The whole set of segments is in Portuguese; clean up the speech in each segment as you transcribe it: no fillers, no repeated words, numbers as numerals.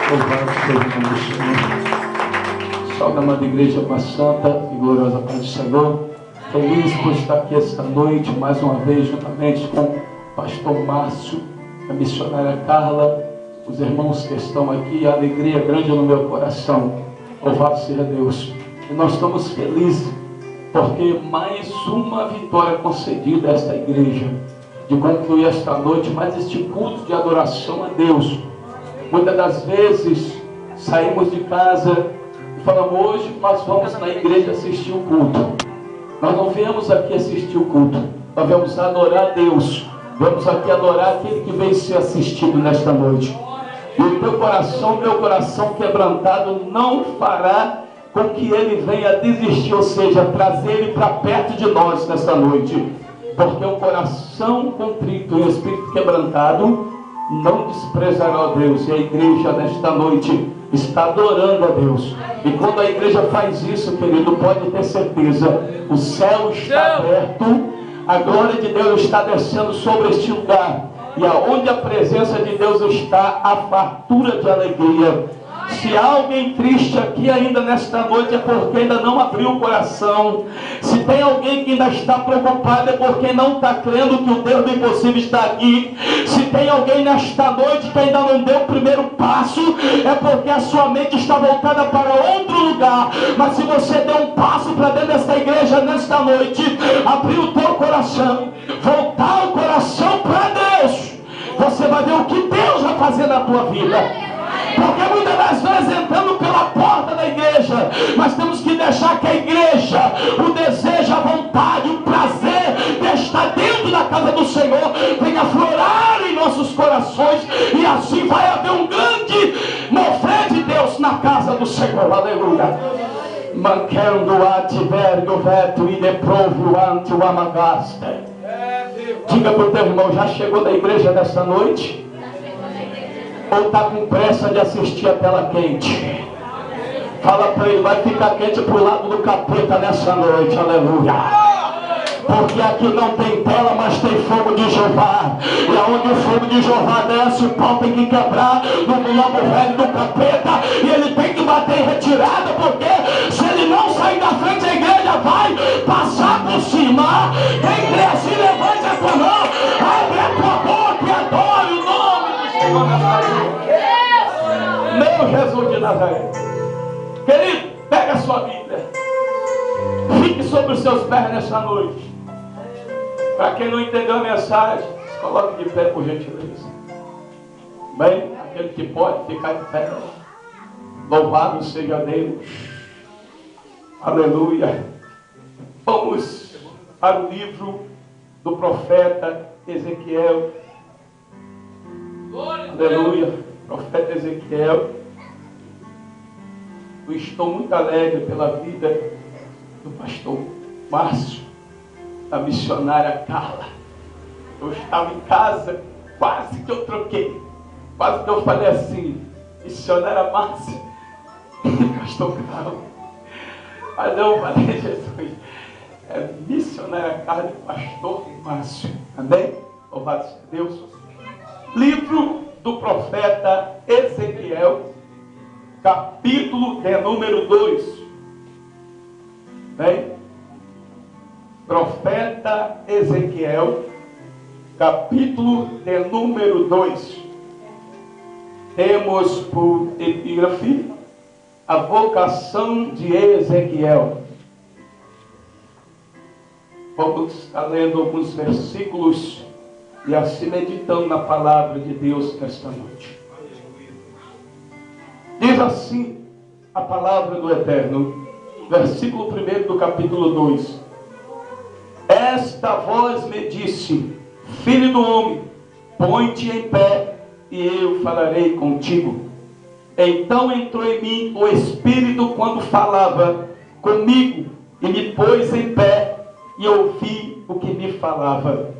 Louvado seja o nome do Senhor. Salve, amada igreja, com a santa e gloriosa paz do Senhor. Feliz por estar aqui esta noite, mais uma vez, juntamente com o pastor Márcio, a missionária Carla, os irmãos que estão aqui, a alegria grande no meu coração. Louvado seja Deus. E nós estamos felizes, porque mais uma vitória concedida a esta igreja, de concluir esta noite mais este culto de adoração a Deus. Muitas das vezes saímos de casa e falamos: hoje nós vamos na igreja assistir o culto. Nós não viemos aqui assistir o culto, nós viemos adorar a Deus. Vamos aqui adorar aquele que veio ser assistido nesta noite. E o teu coração, meu coração quebrantado, não fará com que ele venha desistir, ou seja, trazer ele para perto de nós nesta noite. Porque o coração contrito e o espírito quebrantado não desprezará a Deus. E a igreja nesta noite está adorando a Deus. E quando a igreja faz isso, querido, pode ter certeza, o céu está aberto, a glória de Deus está descendo sobre este lugar. E aonde a presença de Deus está, a fartura de alegria. Se há alguém triste aqui ainda nesta noite, é porque ainda não abriu o coração. Se tem alguém que ainda está preocupado, é porque não está crendo que o Deus do impossível está aqui. Se tem alguém nesta noite que ainda não deu o primeiro passo, é porque a sua mente está voltada para outro lugar. Mas se você der um passo para dentro desta igreja nesta noite, abrir o teu coração, voltar o coração para Deus, você vai ver o que Deus vai fazer na tua vida. Porque muitas das vezes entrando pela porta da igreja, nós temos que deixar que a igreja, o desejo, a vontade, o prazer de estar dentro da casa do Senhor venha aflorar em nossos corações, e assim vai haver um grande mover de Deus na casa do Senhor. Aleluia. Manquendo a tivergo veto e deprovio ante o amagaste. Diga para o teu irmão: já chegou da igreja desta noite? Ou está com pressa de assistir a tela quente? Fala para ele: vai ficar quente para o lado do capeta nessa noite. Aleluia. Porque aqui não tem tela, mas tem fogo de Jeová. E aonde o fogo de Jeová desce, o pau tem que quebrar no lobo velho do capeta. E ele tem que bater em retirada, porque se ele não sair da frente, a igreja vai passar por cima. Quem crê assim, levante a tua mão, abre a tua boca e adore o nome do Senhor Nazaré. Meu Jesus de Nazaré. Querido, pega a sua Bíblia, fique sobre os seus pés nessa noite. Para quem não entendeu a mensagem, se coloque de pé, por gentileza. Bem, aquele que pode ficar de pé, louvado seja Deus. Aleluia. Vamos para o livro do profeta Ezequiel. Aleluia. Profeta Ezequiel. Eu estou muito alegre pela vida do pastor Márcio, da missionária Carla. Eu estava em casa, quase que eu troquei, quase que eu falei assim: missionária Márcia, pastor Carla. Mas eu falei: Jesus, é missionária Carla e pastor Márcio. Amém? Louvado seja Deus. Livro do profeta Ezequiel, capítulo de número 2. Bem, profeta Ezequiel, capítulo de número 2. Temos por epígrafe a vocação de Ezequiel. Vamos estar lendo alguns versículos e assim meditando na palavra de Deus nesta noite. Diz assim a palavra do Eterno, versículo 1 do capítulo 2. Esta voz me disse: filho do homem, põe-te em pé e eu falarei contigo. Então entrou em mim o Espírito quando falava comigo, e me pôs em pé e ouvi o que me falava.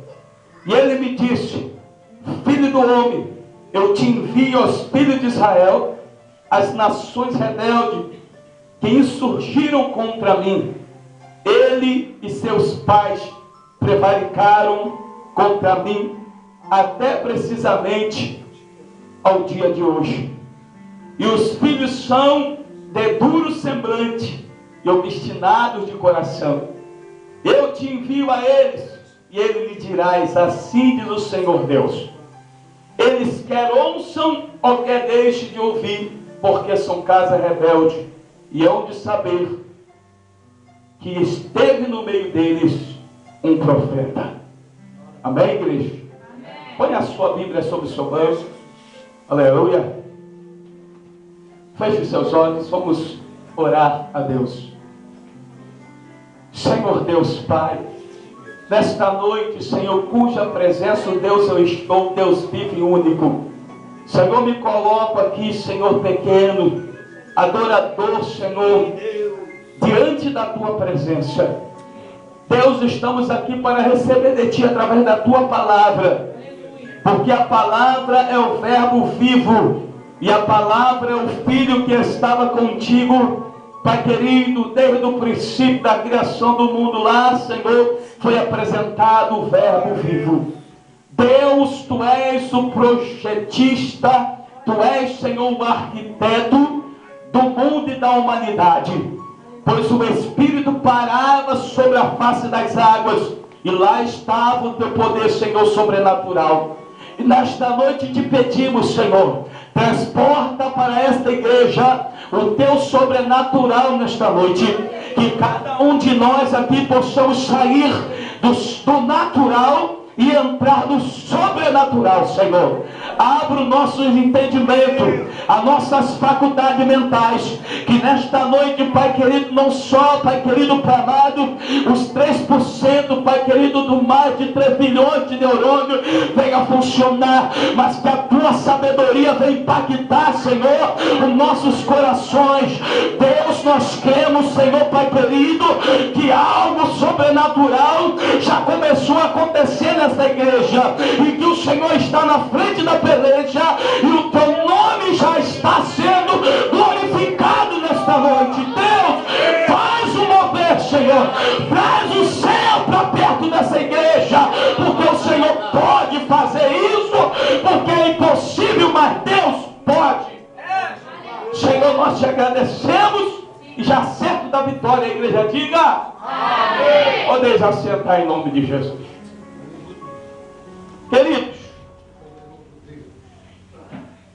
E ele me disse: filho do homem, eu te envio aos filhos de Israel, as nações rebeldes que insurgiram contra mim. Ele e seus pais prevaricaram contra mim até precisamente ao dia de hoje. E os filhos são de duro semblante e obstinados de coração. Eu te envio a eles, e ele lhe dirás, assim diz o Senhor Deus. Eles quer ouçam ou quer deixem de ouvir, porque são casa rebelde, e hão de saber que esteve no meio deles um profeta. Amém, igreja? Amém. Põe a sua Bíblia sobre o seu banco. Aleluia. Feche seus olhos, vamos orar a Deus. Senhor Deus Pai, nesta noite, Senhor, cuja presença, o Deus eu estou, Deus vivo e único. Senhor, me coloco aqui, Senhor, pequeno, adorador, Senhor, diante da Tua presença. Deus, estamos aqui para receber de Ti através da Tua palavra, porque a palavra é o verbo vivo, e a palavra é o Filho que estava contigo, Pai querido, desde o princípio da criação do mundo lá, Senhor, foi apresentado o verbo vivo. Deus, Tu és o projetista, Tu és, Senhor, o arquiteto do mundo e da humanidade. Pois o Espírito parava sobre a face das águas, e lá estava o Teu poder, Senhor, sobrenatural. E nesta noite te pedimos, Senhor, transporta para esta igreja o Teu sobrenatural nesta noite. Que cada um de nós aqui possamos sair do natural e entrar no sobrenatural, Senhor. Abra o nosso entendimento, as nossas faculdades mentais, que nesta noite, Pai querido, não só, Pai querido, Pai amado, os 3%, Pai querido, do mais de 3 bilhões de neurônios venha funcionar, mas que a Tua sabedoria venha impactar, Senhor, os nossos corações. Deus, nós cremos, Senhor, Pai querido, que algo sobrenatural já começou a acontecer nesta igreja, e que o Senhor está na frente da peleja, e o Teu nome já está sendo glorificado nesta noite. Deus, faz o mover, Senhor, traz o céu para perto dessa igreja, porque o Senhor pode fazer isso, porque é impossível, mas Deus pode. Senhor, nós te agradecemos, e já certo da vitória, a igreja diga amém. Podeis assentar em nome de Jesus. Queridos,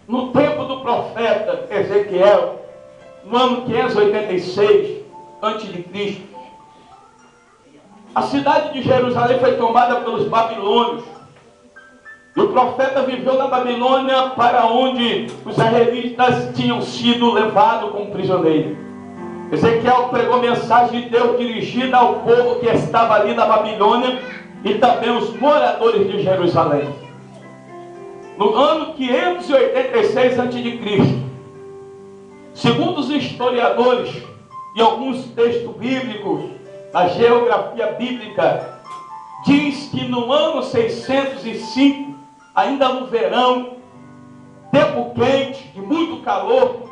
no tempo do profeta Ezequiel, no ano 586 a.C., a cidade de Jerusalém foi tomada pelos babilônios. E o profeta viveu na Babilônia, para onde os israelitas tinham sido levados como prisioneiros. Ezequiel pregou mensagem de Deus dirigida ao povo que estava ali na Babilônia e também os moradores de Jerusalém. No ano 586 a.C., segundo os historiadores e alguns textos bíblicos, a geografia bíblica diz que no ano 605, ainda no verão, tempo quente, de muito calor,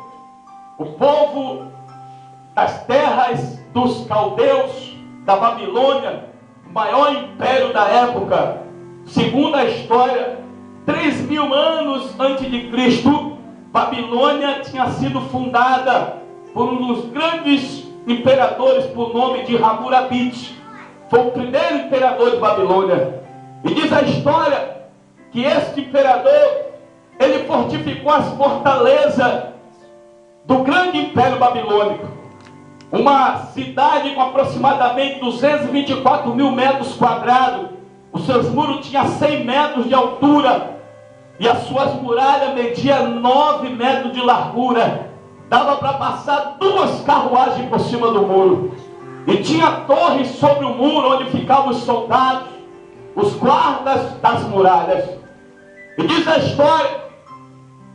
o povo das terras dos caldeus, da Babilônia, o maior império da época, segundo a história, 3.000 anos antes de Cristo, Babilônia tinha sido fundada por um dos grandes imperadores por nome de Hammurabi. Foi o primeiro imperador de Babilônia. E diz a história que este imperador, ele fortificou as fortalezas do grande império babilônico. Uma cidade com aproximadamente 224 mil metros quadrados. Os seus muros tinham 100 metros de altura. E as suas muralhas mediam 9 metros de largura. Dava para passar 2 carruagens por cima do muro. E tinha torres sobre o muro onde ficavam os soldados, os guardas das muralhas. E diz a história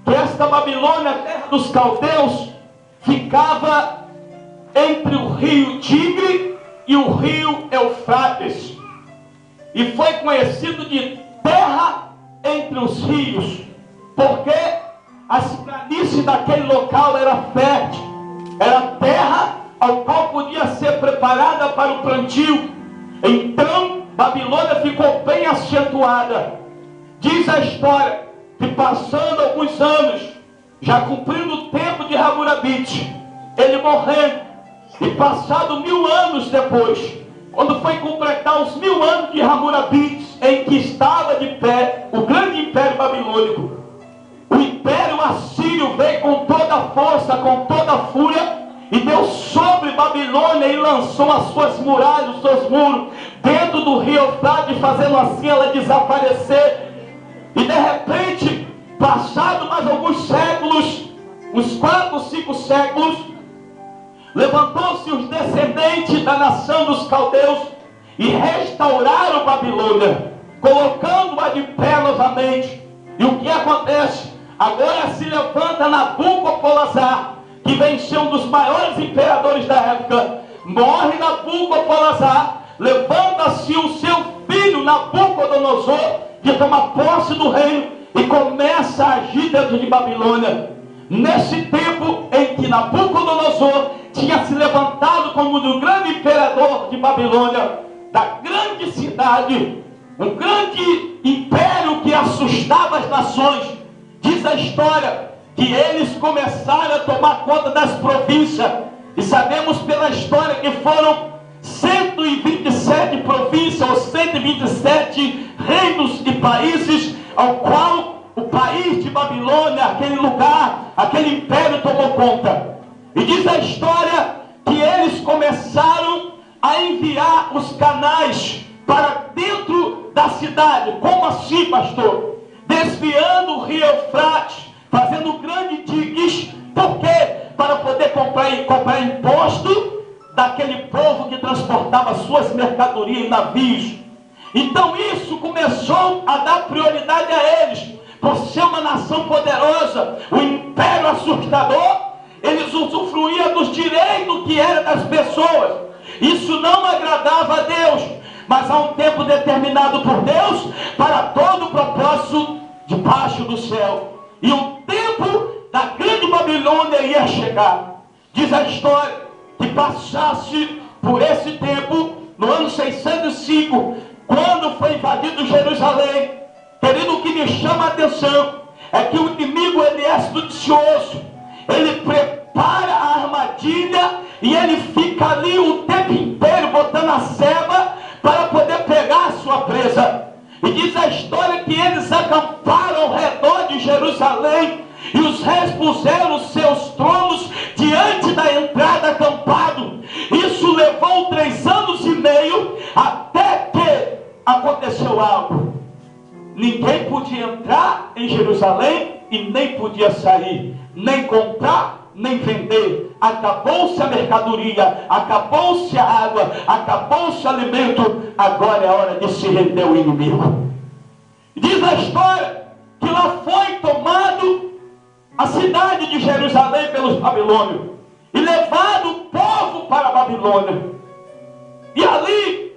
que esta Babilônia, terra dos caldeus, ficava entre o rio Tigre e o rio Eufrates. E foi conhecido de terra entre os rios, porque as planícies daquele local era fértil, era terra ao qual podia ser preparada para o plantio. Então Babilônia ficou bem acentuada. Diz a história que passando alguns anos, já cumprindo o tempo Hammurabi, ele morreu, e passado 1000 anos depois, quando foi completar os 1000 anos de Hammurabi, em que estava de pé o grande império babilônico, o império assírio veio com toda a força, com toda a fúria, e deu sobre Babilônia e lançou as suas muralhas, os seus muros, dentro do rio Eufrates, fazendo assim ela desaparecer. E de repente, passado mais alguns séculos, uns 4 ou 5 séculos, levantou-se os descendentes da nação dos caldeus e restauraram Babilônia, colocando-a de pé novamente. E o que acontece? Agora se levanta Nabucodonosor, que venceu um dos maiores imperadores da época. Morre Nabucodonosor, levanta-se o seu filho Nabucodonosor, que toma posse do reino e começa a agir dentro de Babilônia. Nesse tempo em que Nabucodonosor tinha se levantado como o grande imperador de Babilônia, da grande cidade, um grande império que assustava as nações, diz a história que eles começaram a tomar conta das províncias, e sabemos pela história que foram 127 províncias, ou 127 reinos e países, ao qual o país de Babilônia, aquele lugar, aquele império tomou conta. E diz a história que eles começaram a enviar os canais para dentro da cidade. Como assim, pastor? Desviando o rio Eufrates, fazendo grandes digues. Por quê? Para poder comprar imposto daquele povo que transportava suas mercadorias em navios. Então isso começou a dar prioridade a eles, por ser uma nação poderosa, o império assustador. Eles usufruíam dos direitos que eram das pessoas. Isso não agradava a Deus, mas há um tempo determinado por Deus para todo o propósito debaixo do céu. E o tempo da grande Babilônia ia chegar. Diz a história que passasse por esse tempo, no ano 605, quando foi invadido Jerusalém. Querido, o que me chama a atenção é que o inimigo, ele é astucioso. Ele prepara a armadilha e ele fica ali o tempo inteiro botando a seba para poder pegar a sua presa. E diz a história que eles acamparam ao redor de Jerusalém e os reis puseram os seus tronos diante da entrada acampado. Isso levou 3 anos e meio até que aconteceu algo. Ninguém podia entrar em Jerusalém e nem podia sair, nem comprar, nem vender. Acabou-se a mercadoria, acabou-se a água, acabou-se o alimento. Agora é hora de se render ao inimigo. Diz a história que lá foi tomado a cidade de Jerusalém pelos babilônios e levado o povo para a Babilônia. E ali,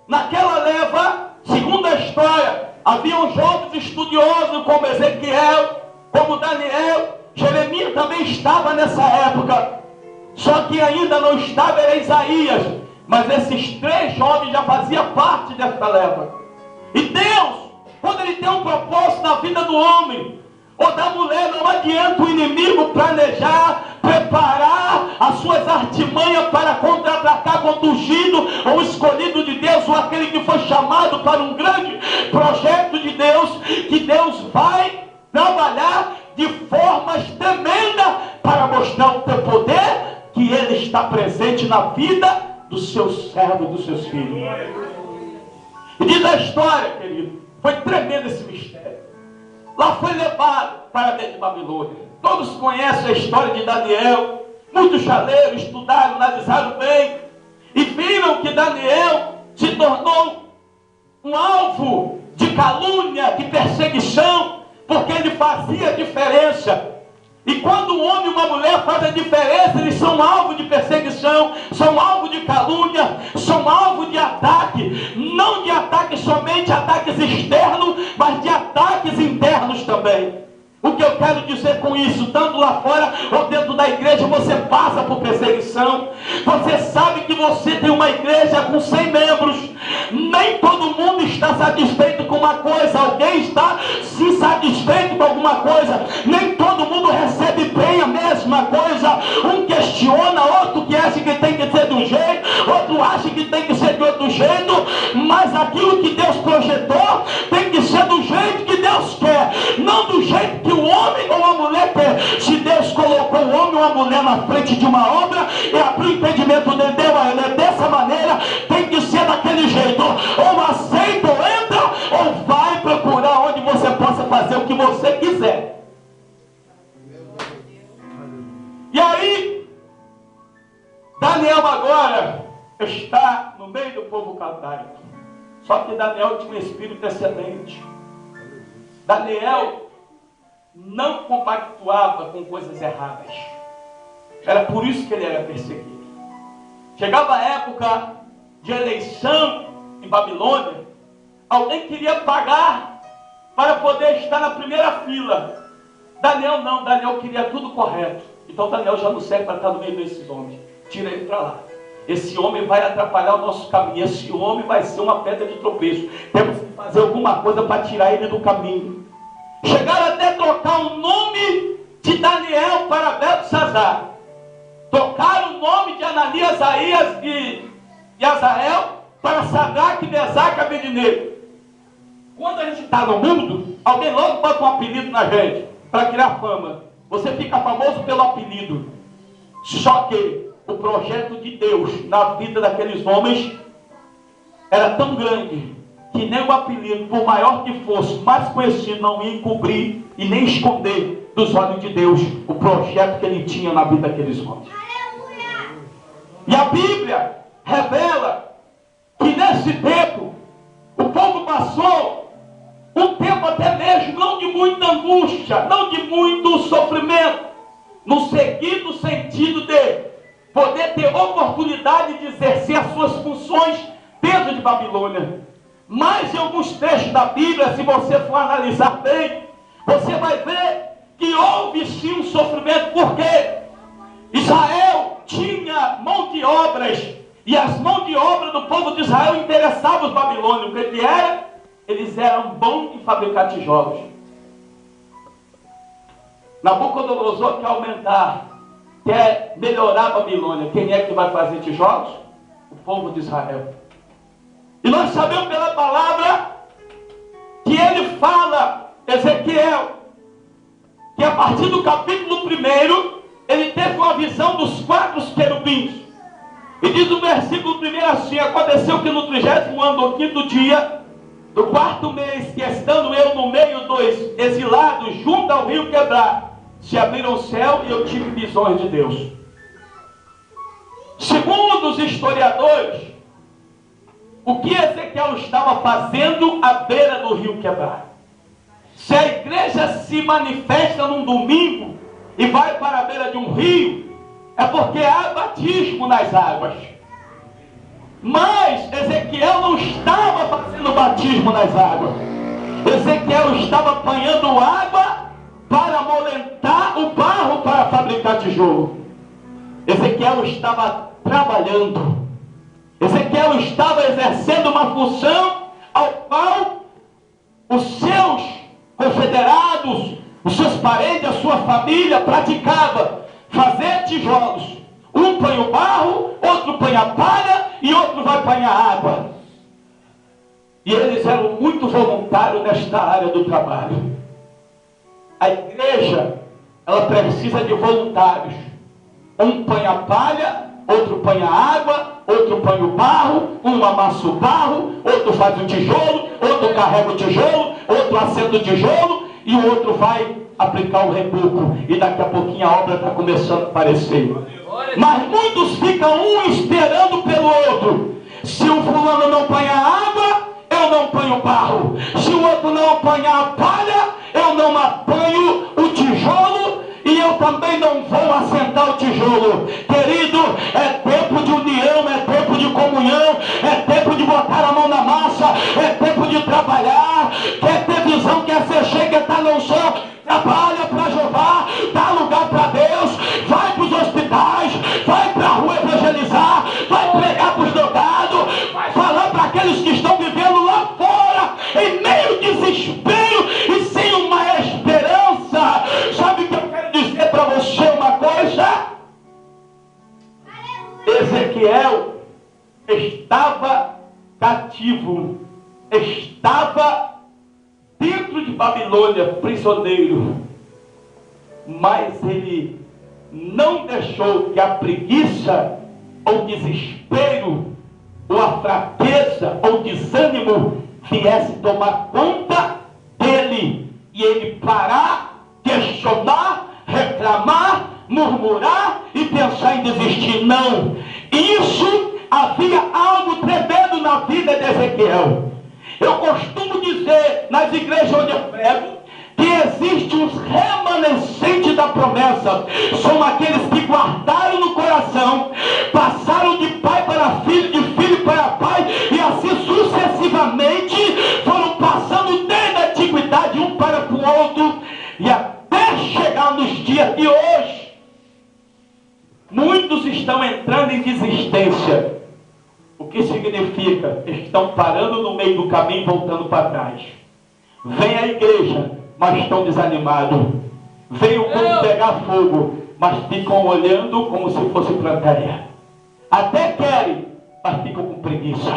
naquela leva, segundo a história, haviam jovens estudiosos como Ezequiel, como Daniel. Jeremias também estava nessa época, só que ainda não estava era Isaías, mas esses 3 jovens já faziam parte dessa leva. E Deus, quando Ele tem um propósito na vida do homem ou da mulher, não adianta o inimigo planejar, preparar as suas artimanhas para contra-atacar contra o ungido ou o escolhido de Deus, ou aquele que foi chamado para um grande projeto de Deus, que Deus vai trabalhar de formas tremendas para mostrar o teu poder, que Ele está presente na vida dos seus servos, dos seus filhos. E diz a história, querido, foi tremendo esse mistério. Lá foi levado para dentro de Babilônia. Todos conhecem a história de Daniel. Muitos já leram, estudaram, analisaram bem e viram que Daniel se tornou um alvo de calúnia, de perseguição, porque ele fazia diferença. E quando um homem e uma mulher fazem a diferença, eles são alvo de perseguição, são alvo de calúnia, são alvo de ataque. Não de ataques somente ataques externos, mas de ataques internos também. O que eu quero dizer com isso? Tanto lá fora ou dentro da igreja você passa por perseguição. Você sabe que você tem uma igreja com 100 membros. Nem todo mundo está satisfeito com uma coisa. Alguém está insatisfeito com alguma coisa. Nem todo mundo recebe bem a mesma coisa. um homem ou uma mulher na frente de uma obra e abriu o entendimento dele, deu a ele, dessa maneira, tem que ser daquele jeito, ou aceita ou entra, ou vai procurar onde você possa fazer o que você quiser. E aí, Daniel agora está no meio do povo caldaico. Só que Daniel tinha um espírito excelente. Daniel não compactuava com coisas erradas. Era por isso que ele era perseguido. Chegava a época de eleição em Babilônia, alguém queria pagar para poder estar na primeira fila. Daniel não, Daniel queria tudo correto. Então Daniel já não serve para estar no meio desses homens. Tira ele para lá. Esse homem vai atrapalhar o nosso caminho. Esse homem vai ser uma pedra de tropeço. Temos que fazer alguma coisa para tirar ele do caminho. Chegaram até trocar o nome de Daniel para Beltesazar. Trocaram o nome de Ananias, Asaías e Azael para Sadraque, Mesaque e Abednego. Quando a gente está no mundo, alguém logo bota um apelido na gente para criar fama. Você fica famoso pelo apelido. Só que o projeto de Deus na vida daqueles homens era tão grande que nem o apelido, por maior que fosse, mais conhecido, não ia encobrir e nem esconder dos olhos de Deus o projeto que ele tinha na vida daqueles homens. E a Bíblia revela que nesse tempo o povo passou um tempo até mesmo não de muita angústia, não de muito sofrimento, no seguido sentido de poder ter oportunidade de exercer as suas funções dentro de Babilônia. Mas em alguns trechos da Bíblia, se você for analisar bem, você vai ver que houve sim um sofrimento, porque Israel tinha mão de obras, e as mãos de obra do povo de Israel interessavam os babilônios. O que ele era? Eles eram bons em fabricar tijolos. Nabucodonosor quer aumentar, quer melhorar a Babilônia. Quem é que vai fazer tijolos? O povo de Israel. E nós sabemos pela palavra que ele fala, Ezequiel, que a partir do capítulo 1, ele teve uma visão dos 4 querubins. E diz o versículo 1 assim: aconteceu que no 30º ano do 5º dia do 4º mês, que estando eu no meio dos exilados junto ao rio Quebrar, se abriram o céu e eu tive visões de Deus. Segundo os historiadores, o que Ezequiel estava fazendo à beira do rio Quebrar? Se a igreja se manifesta num domingo e vai para a beira de um rio, é porque há batismo nas águas. Mas Ezequiel não estava fazendo batismo nas águas. Ezequiel estava apanhando água para amolentar o barro para fabricar tijolo. Ezequiel estava trabalhando. Ezequiel estava exercendo uma função ao qual os seus confederados, os seus parentes, a sua família praticava fazer tijolos. Um põe o barro, outro põe a palha e outro vai apanhar água. E eles eram muito voluntários nesta área do trabalho. A igreja, ela precisa de voluntários. Um põe a palha, outro põe a água, outro põe o barro, um amassa o barro, outro faz o tijolo, outro carrega o tijolo, outro acende o tijolo e o outro vai aplicar o reboco. E daqui a pouquinho a obra está começando a aparecer. Mas muitos ficam um esperando pelo outro. Se o fulano não põe a água, eu não ponho o barro. Se o outro não apanhar a palha, eu não apanho o tijolo. E eu também não vou assentar o tijolo. Querido, é tempo de união, é tempo de comunhão, é tempo de botar a mão na massa, é tempo de trabalhar. Quer ter visão, quer ser cheio, quer estar no sol, trabalha para Jeová, dá lugar para Deus, vai para os hospitais, vai para a rua evangelizar, vai pregar para os drogados, vai falar para aqueles que estão vivendo lá fora, em meio desespero e sem uma esperança. Sabe o que eu quero dizer para você uma coisa? Ezequiel estava cativo, estava dentro de Babilônia, prisioneiro, mas ele não deixou que a preguiça, ou desespero, ou a fraqueza, ou desânimo viesse tomar conta dele, e ele parar, questionar, reclamar, murmurar e pensar em desistir. Não, isso havia algo tremendo na vida de Ezequiel. Eu costumo dizer nas igrejas onde eu prego que existem os remanescentes da promessa. São aqueles que guardaram no coração, passaram de pai para filho, de filho para pai, e assim sucessivamente foram passando desde a antiguidade um para o outro, e até chegar nos dias de hoje. Muitos estão entrando em desistência. O que significa? Estão parando no meio do caminho e voltando para trás. Vem à igreja, mas estão desanimados. Vem o mundo pegar fogo, mas ficam olhando como se fosse plantaria. Até querem, mas ficam com preguiça.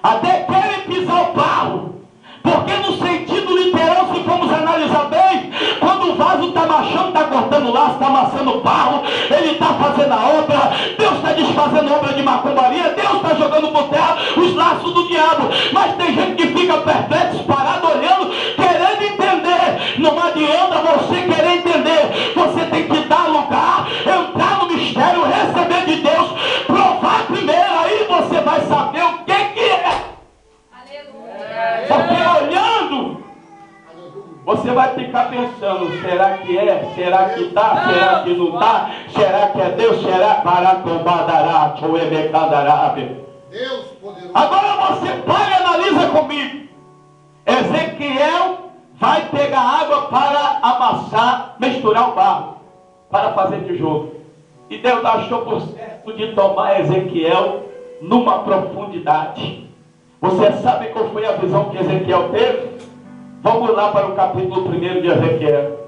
Até querem pisar o barro. Porque no sentido literal, se formos analisar bem, quando o vaso está marchando, está cortando laço, está amassando barro, ele está fazendo a obra, Deus está desfazendo obra de macumbaria, Deus está jogando por terra os laços do diabo. Mas tem gente que fica perplexo, parado, olhando, querendo entender. Não adianta você querer entender, você tem que dar lugar, entrar no mistério, receber de Deus, provar primeiro, aí você vai saber o que é. Porque olhando, você vai ficar pensando, será que é? Será que está? Será que não está? Será que é Deus? Será para tomar Deus poderoso. Agora você para e analisa comigo. Ezequiel vai pegar água para amassar, misturar o barro, para fazer tijolo. E Deus achou por certo de tomar Ezequiel numa profundidade. Você sabe qual foi a visão que Ezequiel teve? Vamos lá para o capítulo 1 de Ezequiel.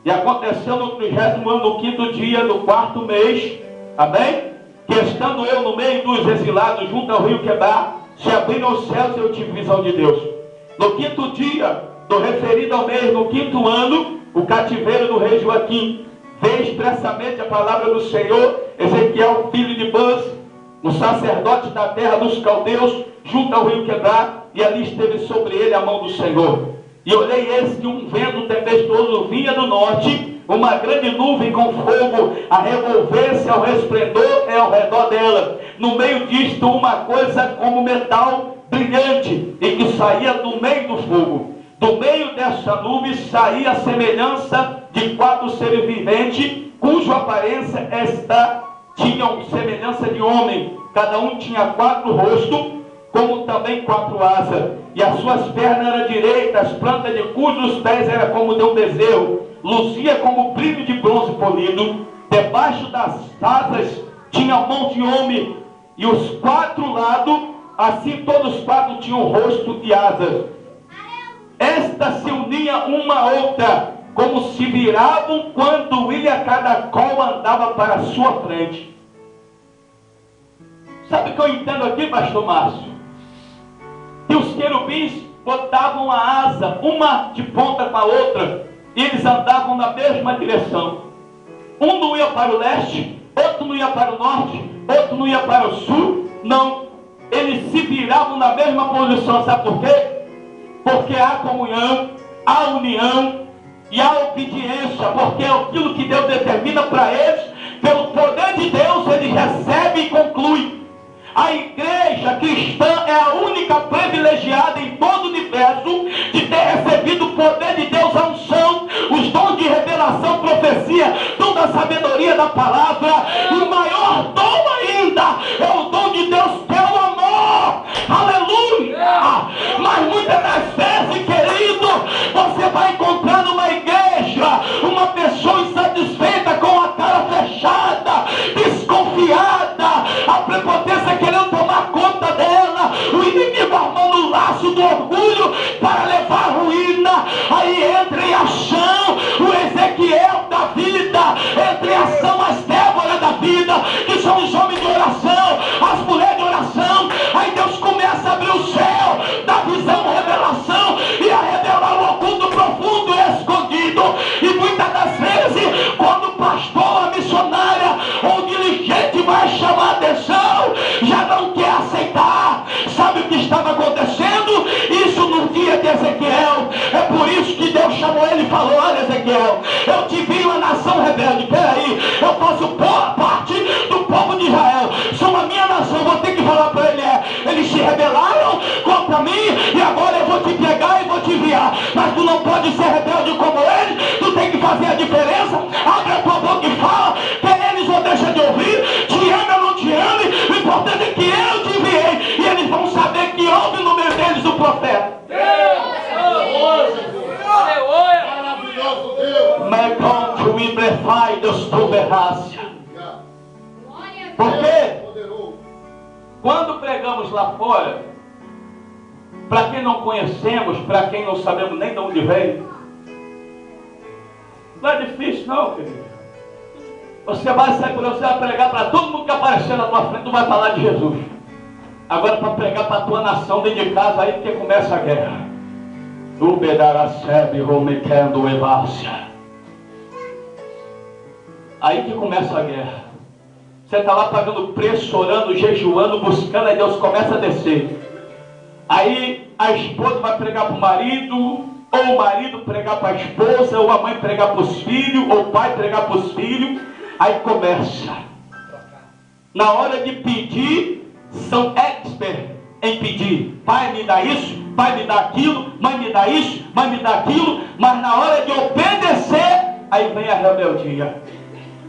E aconteceu no 30º ano, no 5º dia do 4º mês, amém? Que estando eu no meio dos exilados, junto ao rio Quebar, se abriram os céus e eu tive visão de Deus. No 5º dia, do referido ao mês, no 5º ano, o cativeiro do rei Joaquim, veio expressamente a palavra do Senhor, Ezequiel, filho de Buz, o sacerdote da terra dos caldeus, junto ao rio Quebar, e ali esteve sobre ele a mão do Senhor. E olhei eis que um vento tempestuoso vinha do norte, uma grande nuvem com fogo a revolver-se ao resplendor e ao redor dela. No meio disto uma coisa como metal brilhante, e que saía do meio do fogo. Do meio dessa nuvem saía a semelhança de 4 seres viventes, cuja aparência tinham semelhança de homem. Cada um tinha 4 rostos, como também 4 asas, e as suas pernas eram direitas, as plantas de cujos pés eram como de um bezerro, luzia como brilho de bronze polido. Debaixo das asas tinha mão de homem, e os 4 lados, assim todos os 4 tinham rosto e asas. Esta se unia uma a outra, como se viravam quando ia cada qual andava para a sua frente. Sabe o que eu entendo aqui, pastor Márcio? Que os querubins botavam a asa, uma de ponta com a outra, e eles andavam na mesma direção. Um não ia para o leste, outro não ia para o norte, outro não ia para o sul. Não, eles se viravam na mesma posição. Sabe por quê? Porque há comunhão, há união e há obediência, porque é aquilo que Deus determina para eles, pelo poder de Deus, eles recebem e concluem. A igreja cristã é a única privilegiada em todo o universo de ter recebido o poder de Deus, a unção, os dons de revelação, profecia, dom da sabedoria da palavra, e o maior dom ainda é o dom de Deus pelo amor. Aleluia! Mas muitas das vezes, querido, você vai encontrar numa igreja uma pessoa insatisfeita, com a cara fechada, desconfiada, a prepotência querendo tomar conta dela, o inimigo armando o laço do orgulho para levar a ruína. Aí entra em ação o Ezequiel da vida, entra em ação as Déboras falou: olha, Ezequiel, eu te vi uma nação rebelde. Peraí, eu faço parte do povo de Israel, são a minha nação. Vou ter que falar para ele: eles se rebelaram contra mim e agora eu vou te pegar e vou te enviar. Mas tu não pode ser rebelde como eles, tu tem que fazer a diferença. Abre a tua boca e fala, que eles vão deixar de ouvir, te ame ou não te ame, o importante é que eu te enviei, e eles vão saber que houve no meio deles o profeta. Porque quando pregamos lá fora, para quem não conhecemos, para quem não sabemos nem de onde veio, não é difícil não, querido. Você vai sair por aí, você vai pregar para todo mundo que aparecer na tua frente, tu vai falar de Jesus. Agora para pregar para a tua nação dentro de casa, aí que começa a guerra. Aí que começa a guerra. Você está lá pagando preço, orando, jejuando, buscando, aí Deus começa a descer. Aí a esposa vai pregar para o marido, ou o marido pregar para a esposa, ou a mãe pregar para os filhos, ou o pai pregar para os filhos. Aí começa. Na hora de pedir, são expert em pedir. Pai, me dá isso, pai, me dá aquilo, mãe, me dá isso, mãe, me dá aquilo. Mas na hora de obedecer, aí vem a rebeldia.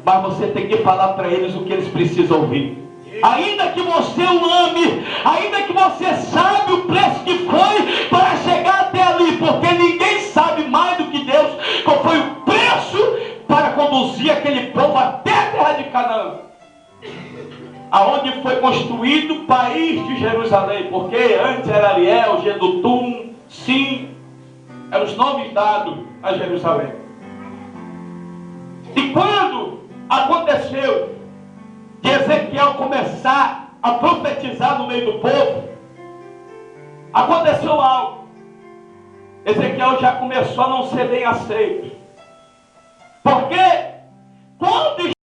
Mas você tem que falar para eles o que eles precisam ouvir. Ainda que você o ame, ainda que você sabe o preço que foi para chegar até ali, porque ninguém sabe mais do que Deus qual foi o preço para conduzir aquele povo até a terra de Canaã, aonde foi construído o país de Jerusalém, porque antes era Ariel, Gedutum, Sim, eram os nomes dados a Jerusalém. E quando aconteceu de Ezequiel começar a profetizar no meio do povo, aconteceu algo. Ezequiel já começou a não ser bem aceito. Porque quando